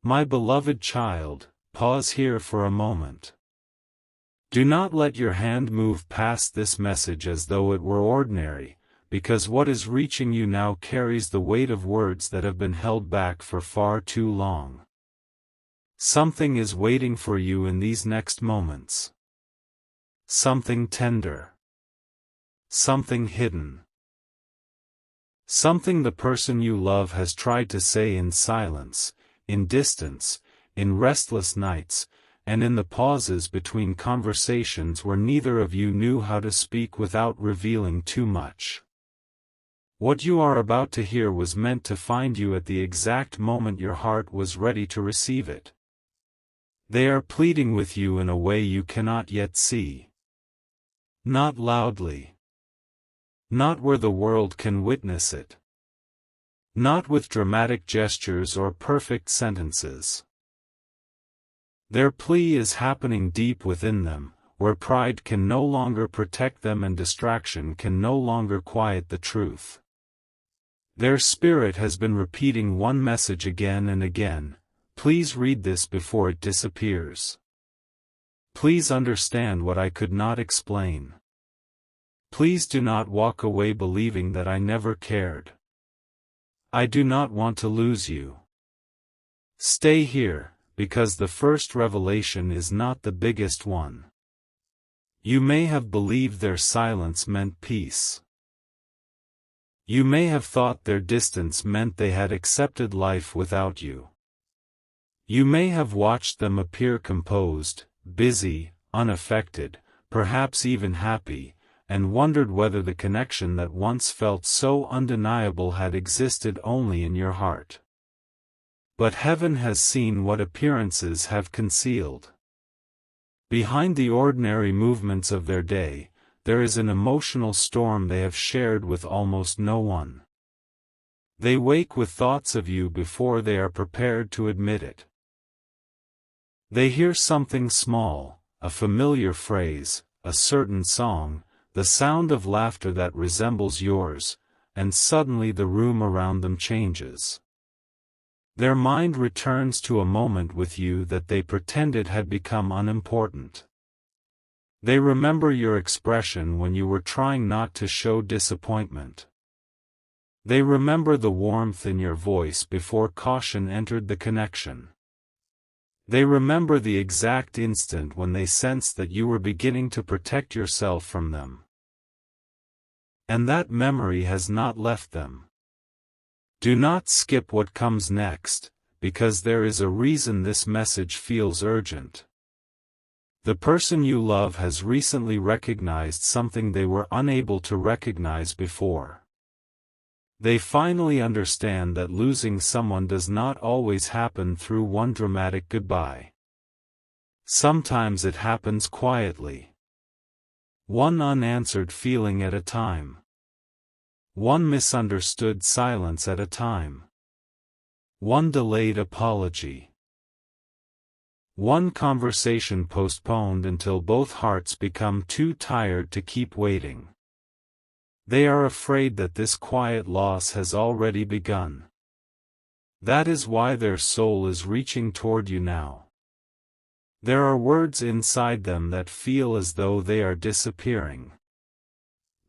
My beloved child, pause here for a moment. Do not let your hand move past this message as though it were ordinary, because what is reaching you now carries the weight of words that have been held back for far too long. Something is waiting for you in these next moments. Something tender. Something hidden. Something the person you love has tried to say in silence, in distance, in restless nights, and in the pauses between conversations where neither of you knew how to speak without revealing too much. What you are about to hear was meant to find you at the exact moment your heart was ready to receive it. They are pleading with you in a way you cannot yet see. Not loudly. Not where the world can witness it. Not with dramatic gestures or perfect sentences. Their plea is happening deep within them, where pride can no longer protect them and distraction can no longer quiet the truth. Their spirit has been repeating one message again and again: please read this before it disappears. Please understand what I could not explain. Please do not walk away believing that I never cared. I do not want to lose you. Stay here, because the first revelation is not the biggest one. You may have believed their silence meant peace. You may have thought their distance meant they had accepted life without you. You may have watched them appear composed, busy, unaffected, perhaps even happy, and wondered whether the connection that once felt so undeniable had existed only in your heart. But heaven has seen what appearances have concealed. Behind the ordinary movements of their day, there is an emotional storm they have shared with almost no one. They wake with thoughts of you before they are prepared to admit it. They hear something small, a familiar phrase, a certain song, the sound of laughter that resembles yours, and suddenly the room around them changes. Their mind returns to a moment with you that they pretended had become unimportant. They remember your expression when you were trying not to show disappointment. They remember the warmth in your voice before caution entered the connection. They remember the exact instant when they sensed that you were beginning to protect yourself from them. And that memory has not left them. Do not skip what comes next, because there is a reason this message feels urgent. The person you love has recently recognized something they were unable to recognize before. They finally understand that losing someone does not always happen through one dramatic goodbye. Sometimes it happens quietly. One unanswered feeling at a time. One misunderstood silence at a time. One delayed apology. One conversation postponed until both hearts become too tired to keep waiting. They are afraid that this quiet loss has already begun. That is why their soul is reaching toward you now. There are words inside them that feel as though they are disappearing.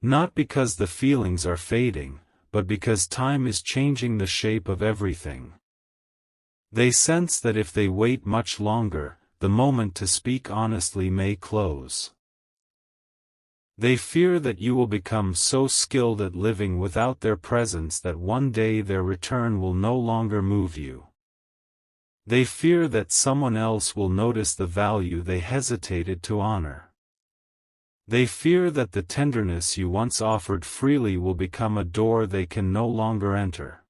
Not because the feelings are fading, but because time is changing the shape of everything. They sense that if they wait much longer, the moment to speak honestly may close. They fear that you will become so skilled at living without their presence that one day their return will no longer move you. They fear that someone else will notice the value they hesitated to honor. They fear that the tenderness you once offered freely will become a door they can no longer enter.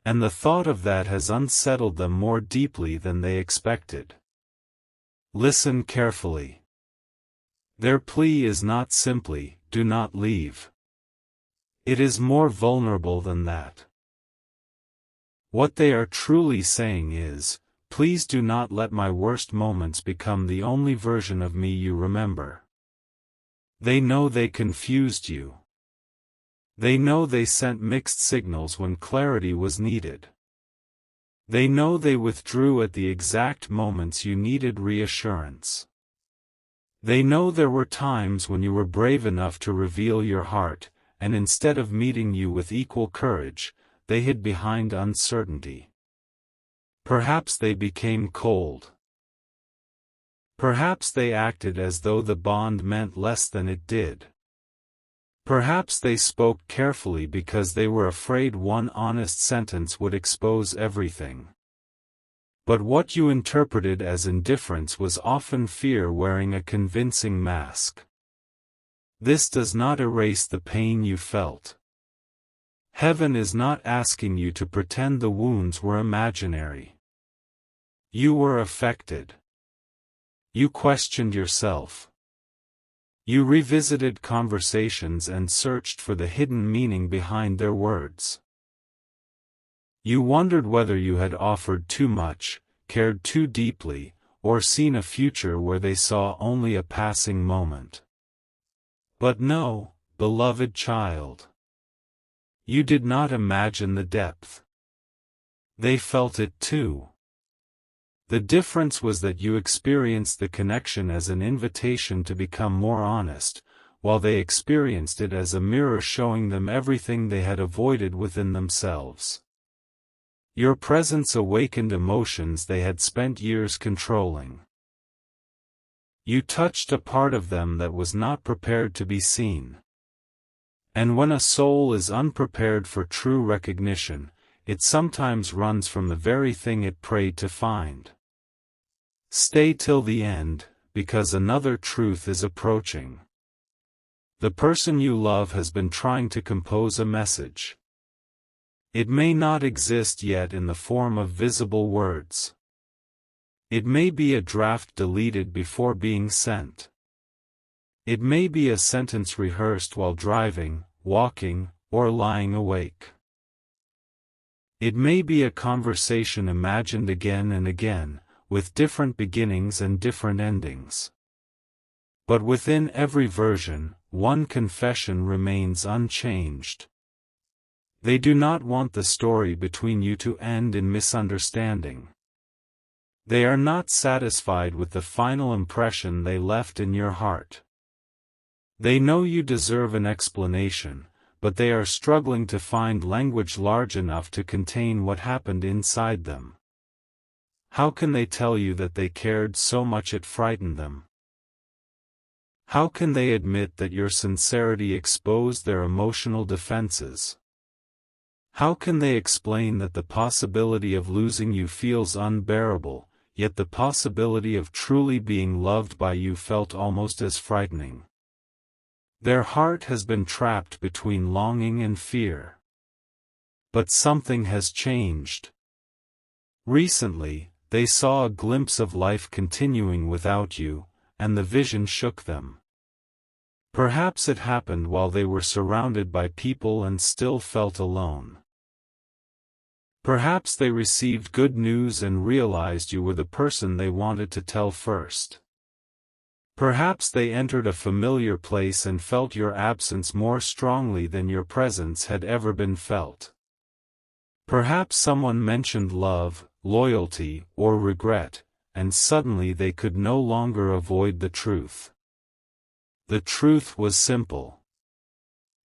And the thought of that has unsettled them more deeply than they expected. Listen carefully. Their plea is not simply, "Do not leave." It is more vulnerable than that. What they are truly saying is, "Please do not let my worst moments become the only version of me you remember." They know they confused you. They know they sent mixed signals when clarity was needed. They know they withdrew at the exact moments you needed reassurance. They know there were times when you were brave enough to reveal your heart, and instead of meeting you with equal courage, they hid behind uncertainty. Perhaps they became cold. Perhaps they acted as though the bond meant less than it did. Perhaps they spoke carefully because they were afraid one honest sentence would expose everything. But what you interpreted as indifference was often fear wearing a convincing mask. This does not erase the pain you felt. Heaven is not asking you to pretend the wounds were imaginary. You were affected. You questioned yourself. You revisited conversations and searched for the hidden meaning behind their words. You wondered whether you had offered too much, cared too deeply, or seen a future where they saw only a passing moment. But no, beloved child. You did not imagine the depth. They felt it too. The difference was that you experienced the connection as an invitation to become more honest, while they experienced it as a mirror showing them everything they had avoided within themselves. Your presence awakened emotions they had spent years controlling. You touched a part of them that was not prepared to be seen. And when a soul is unprepared for true recognition, it sometimes runs from the very thing it prayed to find. Stay till the end, because another truth is approaching. The person you love has been trying to compose a message. It may not exist yet in the form of visible words. It may be a draft deleted before being sent. It may be a sentence rehearsed while driving, walking, or lying awake. It may be a conversation imagined again and again, with different beginnings and different endings. But within every version, one confession remains unchanged. They do not want the story between you to end in misunderstanding. They are not satisfied with the final impression they left in your heart. They know you deserve an explanation, but they are struggling to find language large enough to contain what happened inside them. How can they tell you that they cared so much it frightened them? How can they admit that your sincerity exposed their emotional defenses? How can they explain that the possibility of losing you feels unbearable, yet the possibility of truly being loved by you felt almost as frightening? Their heart has been trapped between longing and fear. But something has changed. Recently, they saw a glimpse of life continuing without you, and the vision shook them. Perhaps it happened while they were surrounded by people and still felt alone. Perhaps they received good news and realized you were the person they wanted to tell first. Perhaps they entered a familiar place and felt your absence more strongly than your presence had ever been felt. Perhaps someone mentioned love, loyalty, or regret, and suddenly they could no longer avoid the truth. The truth was simple.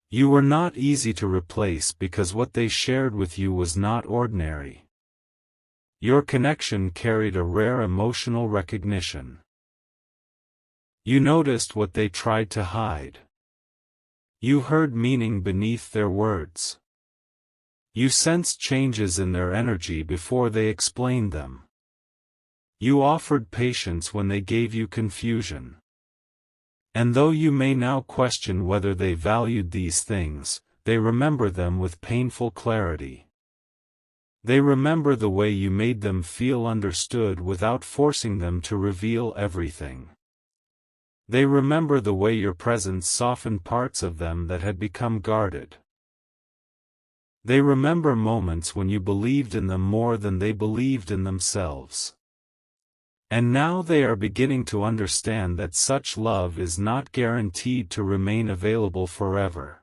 You were not easy to replace because what they shared with you was not ordinary. Your connection carried a rare emotional recognition. You noticed what they tried to hide. You heard meaning beneath their words. You sensed changes in their energy before they explained them. You offered patience when they gave you confusion. And though you may now question whether they valued these things, they remember them with painful clarity. They remember the way you made them feel understood without forcing them to reveal everything. They remember the way your presence softened parts of them that had become guarded. They remember moments when you believed in them more than they believed in themselves. And now they are beginning to understand that such love is not guaranteed to remain available forever.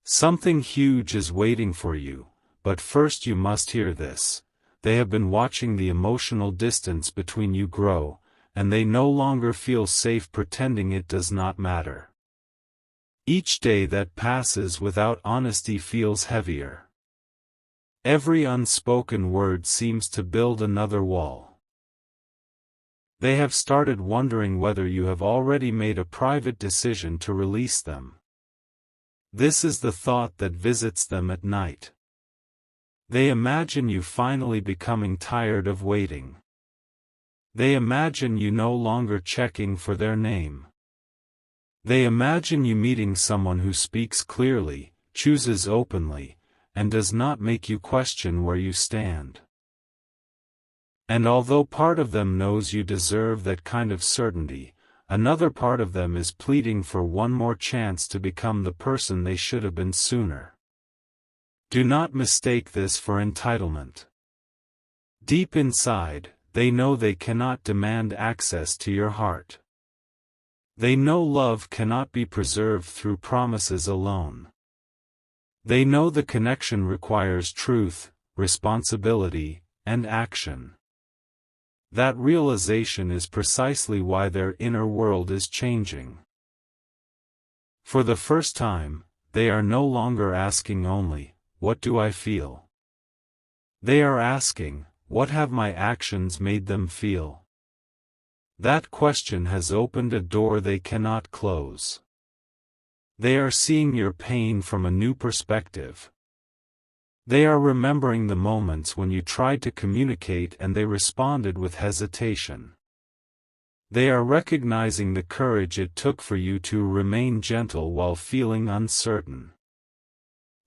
Something huge is waiting for you, but first you must hear this. they have been watching the emotional distance between you grow, and they no longer feel safe pretending it does not matter. Each day that passes without honesty feels heavier. Every unspoken word seems to build another wall. They have started wondering whether you have already made a private decision to release them. This is the thought that visits them at night. They imagine you finally becoming tired of waiting. They imagine you no longer checking for their name. They imagine you meeting someone who speaks clearly, chooses openly, and does not make you question where you stand. And although part of them knows you deserve that kind of certainty, another part of them is pleading for one more chance to become the person they should have been sooner. Do not mistake this for entitlement. Deep inside, they know they cannot demand access to your heart. They know love cannot be preserved through promises alone. They know the connection requires truth, responsibility, and action. That realization is precisely why their inner world is changing. For the first time, they are no longer asking only, "What do I feel?" They are asking, "What have my actions made them feel?" That question has opened a door they cannot close. They are seeing your pain from a new perspective. They are remembering the moments when you tried to communicate and they responded with hesitation. They are recognizing the courage it took for you to remain gentle while feeling uncertain.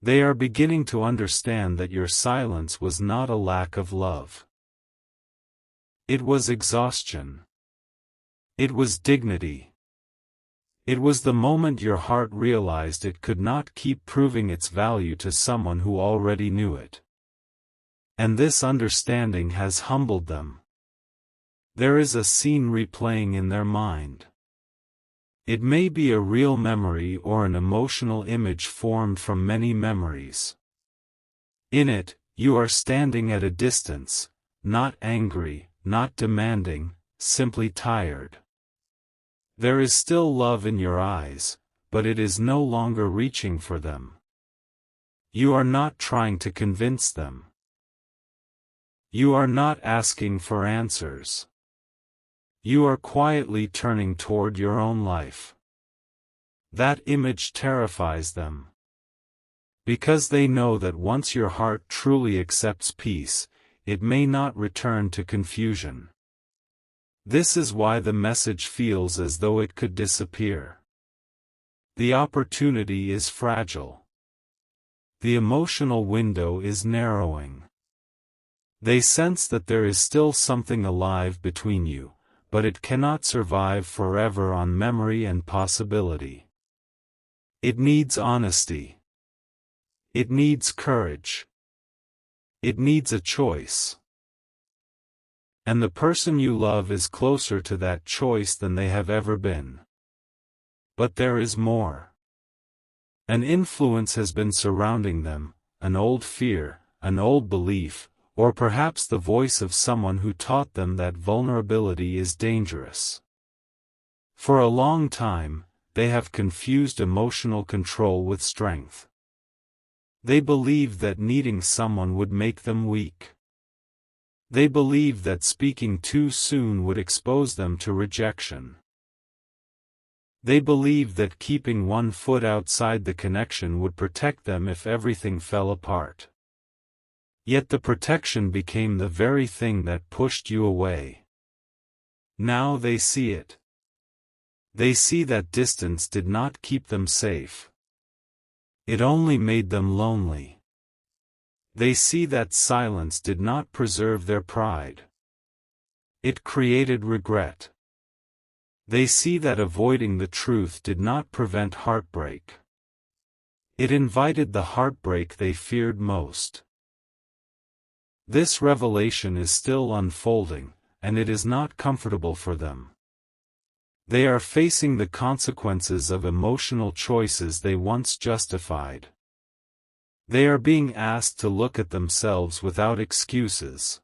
They are beginning to understand that your silence was not a lack of love. It was exhaustion. It was dignity. It was the moment your heart realized it could not keep proving its value to someone who already knew it. And this understanding has humbled them. There is a scene replaying in their mind. It may be a real memory or an emotional image formed from many memories. In it, you are standing at a distance, not angry, not demanding, simply tired. There is still love in your eyes, but it is no longer reaching for them. You are not trying to convince them. You are not asking for answers. You are quietly turning toward your own life. That image terrifies them. Because they know that once your heart truly accepts peace, it may not return to confusion. This is why the message feels as though it could disappear. The opportunity is fragile. The emotional window is narrowing. They sense that there is still something alive between you, but it cannot survive forever on memory and possibility. It needs honesty. It needs courage. It needs a choice. And the person you love is closer to that choice than they have ever been. But there is more. An influence has been surrounding them, an old fear, an old belief, or perhaps the voice of someone who taught them that vulnerability is dangerous. For a long time, they have confused emotional control with strength. They believed that needing someone would make them weak. They believed that speaking too soon would expose them to rejection. They believed that keeping one foot outside the connection would protect them if everything fell apart. Yet the protection became the very thing that pushed you away. Now they see it. They see that distance did not keep them safe. It only made them lonely. They see that silence did not preserve their pride. It created regret. They see that avoiding the truth did not prevent heartbreak. It invited the heartbreak they feared most. This revelation is still unfolding, and it is not comfortable for them. They are facing the consequences of emotional choices they once justified. They are being asked to look at themselves without excuses.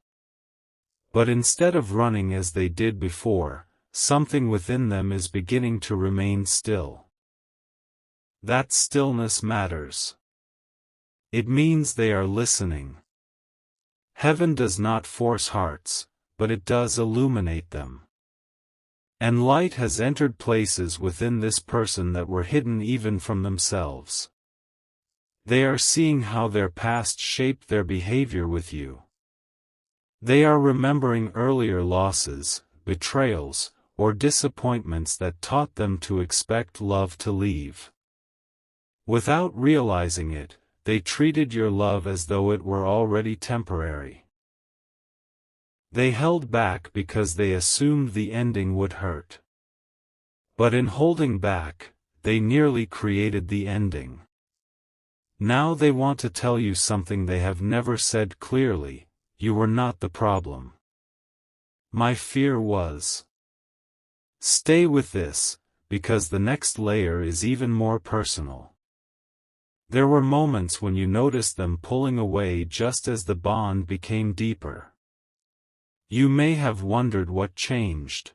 But instead of running as they did before, something within them is beginning to remain still. That stillness matters. It means they are listening. Heaven does not force hearts, but it does illuminate them. And light has entered places within this person that were hidden even from themselves. They are seeing how their past shaped their behavior with you. They are remembering earlier losses, betrayals, or disappointments that taught them to expect love to leave. Without realizing it, they treated your love as though it were already temporary. They held back because they assumed the ending would hurt. But in holding back, they nearly created the ending. Now they want to tell you something they have never said clearly: you were not the problem. My fear was. Stay with this, because the next layer is even more personal. There were moments when you noticed them pulling away just as the bond became deeper. You may have wondered what changed.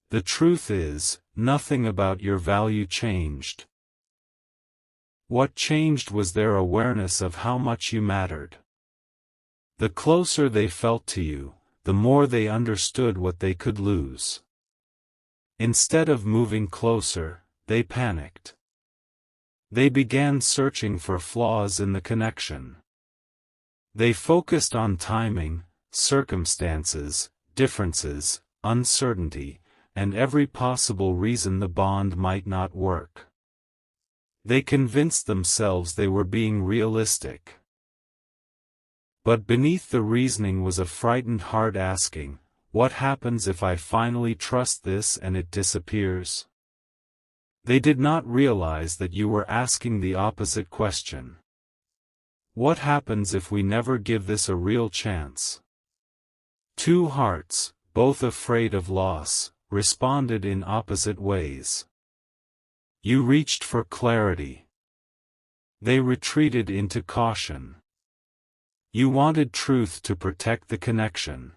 The truth is, nothing about your value changed. What changed was their awareness of how much you mattered. The closer they felt to you, the more they understood what they could lose. Instead of moving closer, they panicked. They began searching for flaws in the connection. They focused on timing, circumstances, differences, uncertainty, and every possible reason the bond might not work. They convinced themselves they were being realistic. But beneath the reasoning was a frightened heart asking, what happens if I finally trust this and it disappears? They did not realize that you were asking the opposite question. What happens if we never give this a real chance? Two hearts, both afraid of loss, responded in opposite ways. You reached for clarity. They retreated into caution. You wanted truth to protect the connection.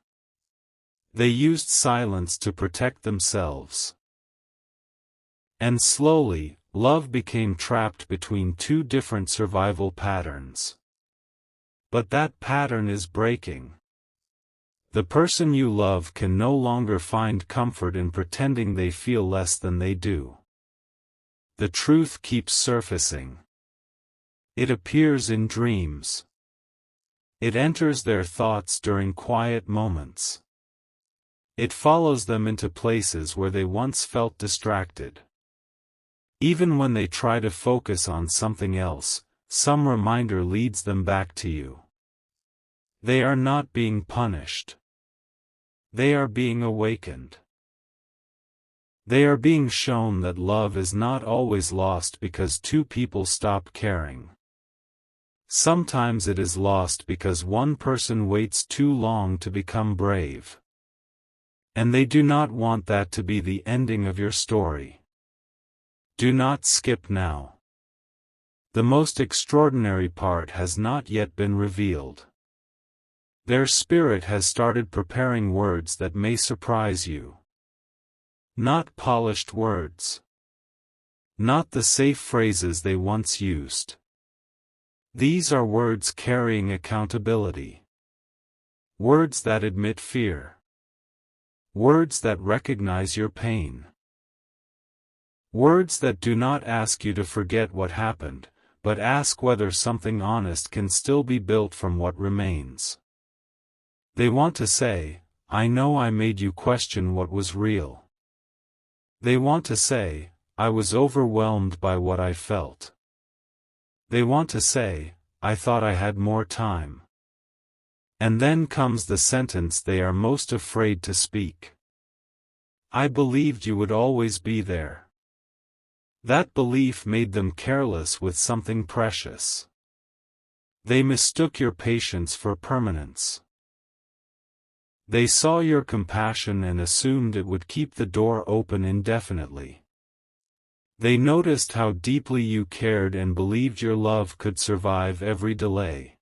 They used silence to protect themselves. And slowly, love became trapped between two different survival patterns. But that pattern is breaking. The person you love can no longer find comfort in pretending they feel less than they do. The truth keeps surfacing. It appears in dreams. It enters their thoughts during quiet moments. It follows them into places where they once felt distracted. Even when they try to focus on something else, some reminder leads them back to you. They are not being punished. They are being awakened. They are being shown that love is not always lost because two people stop caring. Sometimes it is lost because one person waits too long to become brave. And they do not want that to be the ending of your story. Do not skip now. The most extraordinary part has not yet been revealed. Their spirit has started preparing words that may surprise you. Not polished words. Not the safe phrases they once used. These are words carrying accountability. Words that admit fear. Words that recognize your pain. Words that do not ask you to forget what happened, but ask whether something honest can still be built from what remains. They want to say, I know I made you question what was real. They want to say, I was overwhelmed by what I felt. They want to say, I thought I had more time. And then comes the sentence they are most afraid to speak. I believed you would always be there. That belief made them careless with something precious. They mistook your patience for permanence. They saw your compassion and assumed it would keep the door open indefinitely. They noticed how deeply you cared and believed your love could survive every delay.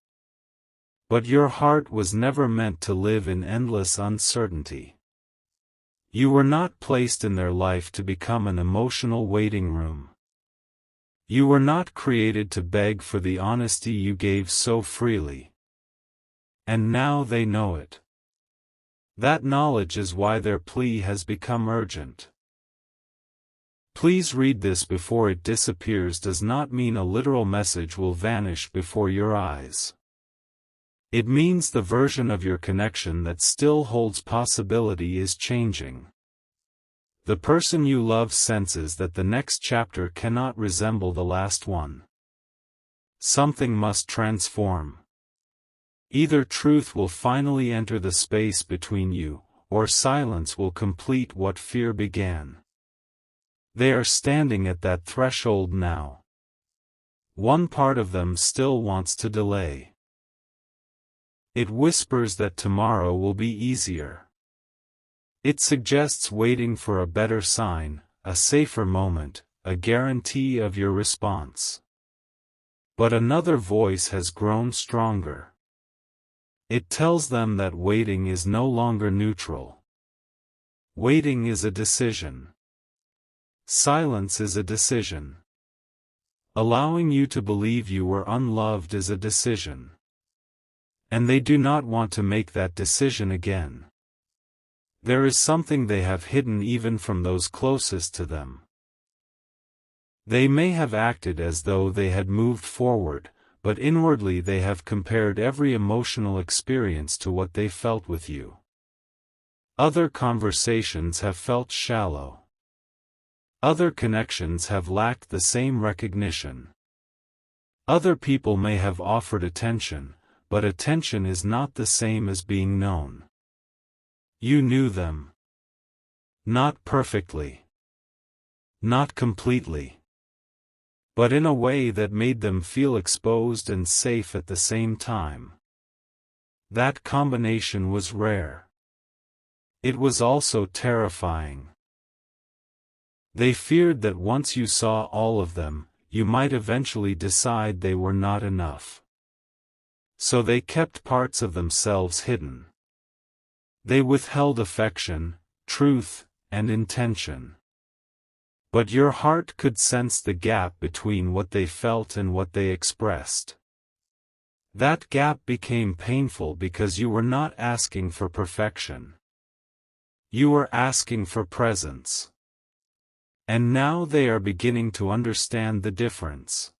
But your heart was never meant to live in endless uncertainty. You were not placed in their life to become an emotional waiting room. You were not created to beg for the honesty you gave so freely. And now they know it. That knowledge is why their plea has become urgent. Please read this before it disappears does not mean a literal message will vanish before your eyes. It means the version of your connection that still holds possibility is changing. The person you love senses that the next chapter cannot resemble the last one. Something must transform. Either truth will finally enter the space between you, or silence will complete what fear began. They are standing at that threshold now. One part of them still wants to delay. It whispers that tomorrow will be easier. It suggests waiting for a better sign, a safer moment, a guarantee of your response. But another voice has grown stronger. It tells them that waiting is no longer neutral. Waiting is a decision. Silence is a decision. Allowing you to believe you were unloved is a decision. And they do not want to make that decision again. There is something they have hidden even from those closest to them. They may have acted as though they had moved forward, but inwardly they have compared every emotional experience to what they felt with you. Other conversations have felt shallow. Other connections have lacked the same recognition. Other people may have offered attention, but attention is not the same as being known. You knew them. Not perfectly. Not completely. But in a way that made them feel exposed and safe at the same time. That combination was rare. It was also terrifying. They feared that once you saw all of them, you might eventually decide they were not enough. So they kept parts of themselves hidden. They withheld affection, truth, and intention. But your heart could sense the gap between what they felt and what they expressed. That gap became painful because you were not asking for perfection. You were asking for presence. And now they are beginning to understand the difference.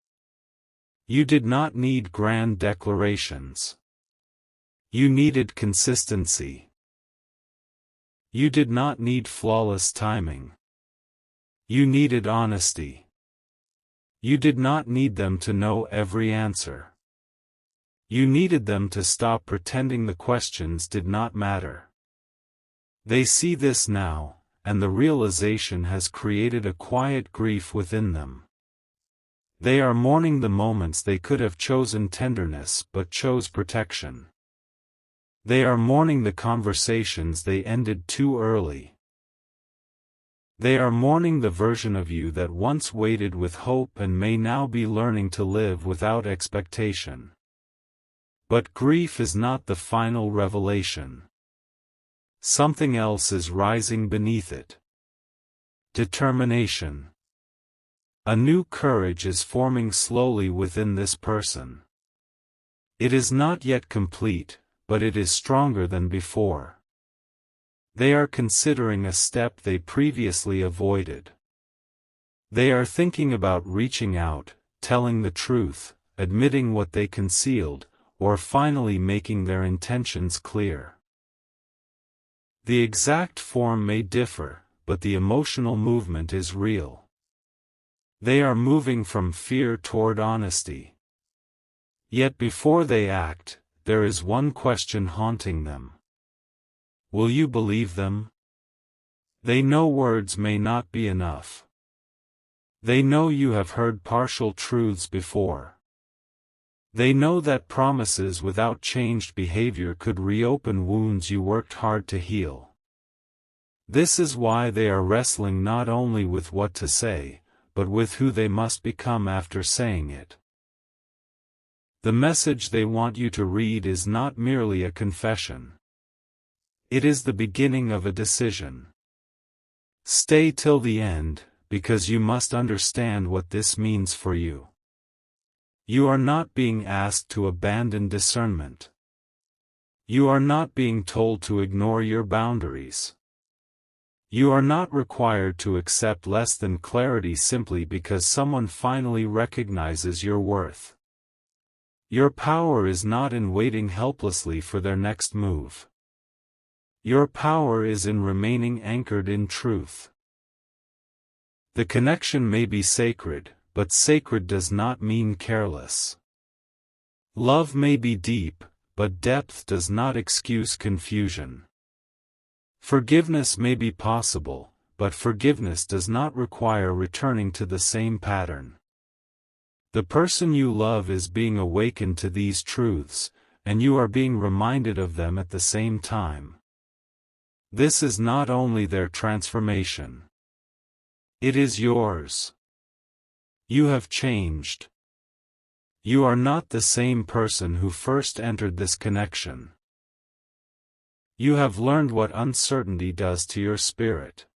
You did not need grand declarations. You needed consistency. You did not need flawless timing. You needed honesty. You did not need them to know every answer. You needed them to stop pretending the questions did not matter. They see this now, and the realization has created a quiet grief within them. They are mourning the moments they could have chosen tenderness but chose protection. They are mourning the conversations they ended too early. They are mourning the version of you that once waited with hope and may now be learning to live without expectation. But grief is not the final revelation. Something else is rising beneath it. Determination. A new courage is forming slowly within this person. It is not yet complete, but it is stronger than before. They are considering a step they previously avoided. They are thinking about reaching out, telling the truth, admitting what they concealed, or finally making their intentions clear. The exact form may differ, but the emotional movement is real. They are moving from fear toward honesty. Yet before they act, there is one question haunting them. Will you believe them? They know words may not be enough. They know you have heard partial truths before. They know that promises without changed behavior could reopen wounds you worked hard to heal. This is why they are wrestling not only with what to say, but with who they must become after saying it. The message they want you to read is not merely a confession. It is the beginning of a decision. Stay till the end, because you must understand what this means for you. You are not being asked to abandon discernment. You are not being told to ignore your boundaries. You are not required to accept less than clarity simply because someone finally recognizes your worth. Your power is not in waiting helplessly for their next move. Your power is in remaining anchored in truth. The connection may be sacred, but sacred does not mean careless. Love may be deep, but depth does not excuse confusion. Forgiveness may be possible, but forgiveness does not require returning to the same pattern. The person you love is being awakened to these truths, and you are being reminded of them at the same time. This is not only their transformation. It is yours. You have changed. You are not the same person who first entered this connection. You have learned what uncertainty does to your spirit.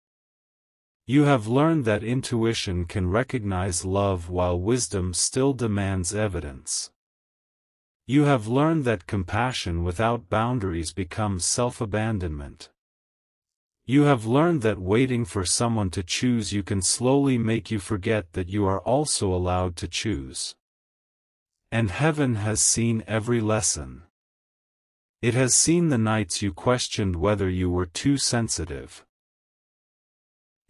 You have learned that intuition can recognize love while wisdom still demands evidence. You have learned that compassion without boundaries becomes self-abandonment. You have learned that waiting for someone to choose you can slowly make you forget that you are also allowed to choose. And heaven has seen every lesson. It has seen the nights you questioned whether you were too sensitive.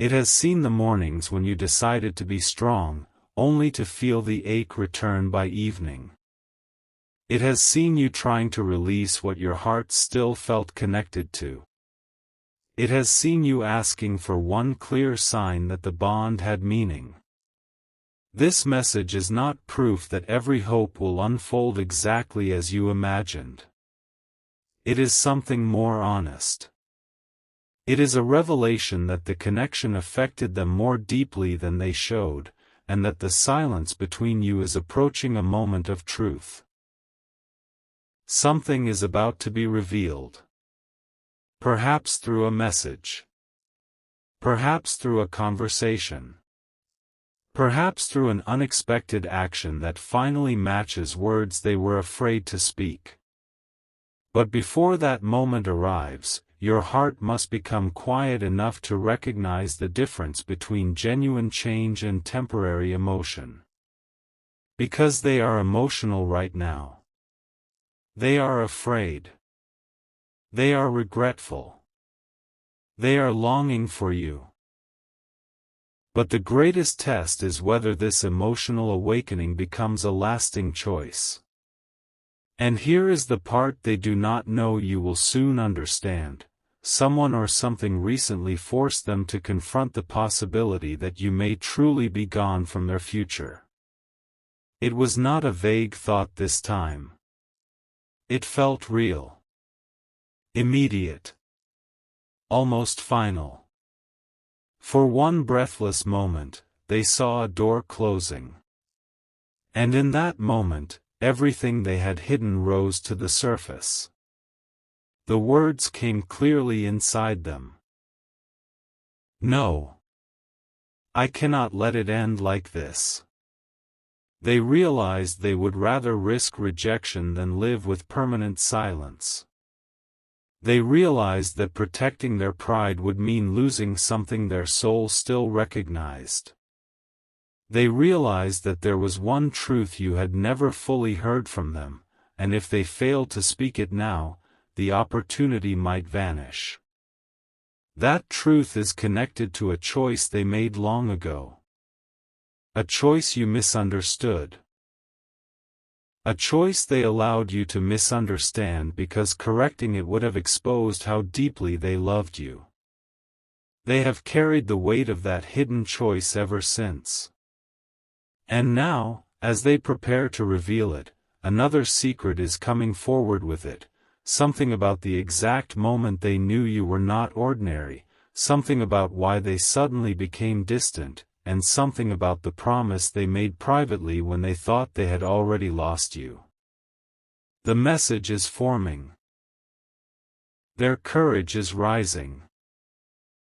It has seen the mornings when you decided to be strong, only to feel the ache return by evening. It has seen you trying to release what your heart still felt connected to. It has seen you asking for one clear sign that the bond had meaning. This message is not proof that every hope will unfold exactly as you imagined. It is something more honest. It is a revelation that the connection affected them more deeply than they showed, and that the silence between you is approaching a moment of truth. Something is about to be revealed. Perhaps through a message. Perhaps through a conversation. Perhaps through an unexpected action that finally matches words they were afraid to speak. But before that moment arrives, your heart must become quiet enough to recognize the difference between genuine change and temporary emotion. Because they are emotional right now. They are afraid. They are regretful. They are longing for you. But the greatest test is whether this emotional awakening becomes a lasting choice. And here is the part they do not know you will soon understand. Someone or something recently forced them to confront the possibility that you may truly be gone from their future. It was not a vague thought this time. It felt real. Immediate. Almost final. For one breathless moment, they saw a door closing. And in that moment, everything they had hidden rose to the surface. The words came clearly inside them. No. I cannot let it end like this. They realized they would rather risk rejection than live with permanent silence. They realized that protecting their pride would mean losing something their soul still recognized. They realized that there was one truth you had never fully heard from them, and if they failed to speak it now, the opportunity might vanish. That truth is connected to a choice they made long ago. A choice you misunderstood. A choice they allowed you to misunderstand because correcting it would have exposed how deeply they loved you. They have carried the weight of that hidden choice ever since. And now, as they prepare to reveal it, another secret is coming forward with it. Something about the exact moment they knew you were not ordinary, something about why they suddenly became distant, and something about the promise they made privately when they thought they had already lost you. The message is forming. Their courage is rising.